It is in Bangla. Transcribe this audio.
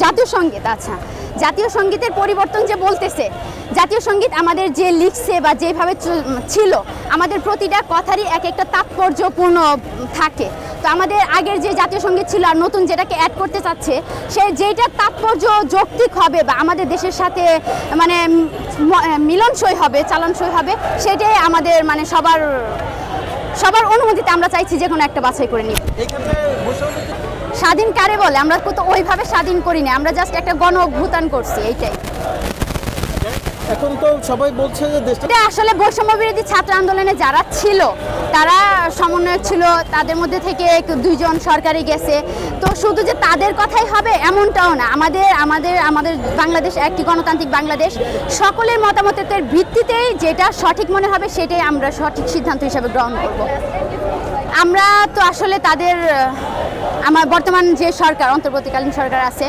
জাতীয় সঙ্গীত, আচ্ছা জাতীয় সঙ্গীতের পরিবর্তন যে বলতেছে, জাতীয় সঙ্গীত আমাদের যে লিখছে বা যেভাবে ছিল, আমাদের প্রতিটা কথারই এক একটা তাৎপর্যপূর্ণ থাকে। তো আমাদের আগের যে জাতীয় সঙ্গীত ছিল আর নতুন যেটাকে অ্যাড করতে চাচ্ছে, সে যেটা তাৎপর্য যৌক্তিক হবে বা আমাদের দেশের সাথে মানে মিলনসই হবে, চালনসই হবে, সেটাই আমাদের মানে সবার অনুমতিতে আমরা চাইছি যে কোনো একটা বাছাই করে নিই। স্বাধীন কারে বলে? আমরা তো ওইভাবে স্বাধীন করিনি, আমরা জাস্ট একটা গণ অভ্যুত্থান করছি, এইটাই। এখন তো সবাই বলছে যে দেশটা এটা আসলে বৈষম্য বিরোধী ছাত্র আন্দোলনে যারা ছিল তারা সমন্বয়ক ছিল, তাদের মধ্যে থেকে দুইজন সরকারি গেছে। তো শুধু যে তাদের কথাই হবে এমনটাও না, আমাদের বাংলাদেশ একটি গণতান্ত্রিক বাংলাদেশ, সকলের মতামতের ভিত্তিতেই যেটা সঠিক মনে হবে সেটাই আমরা সঠিক সিদ্ধান্ত হিসেবে গ্রহণ করব। আমরা তো আসলে আমার বর্তমান যে সরকার, অন্তর্বর্তীকালীন সরকার আছে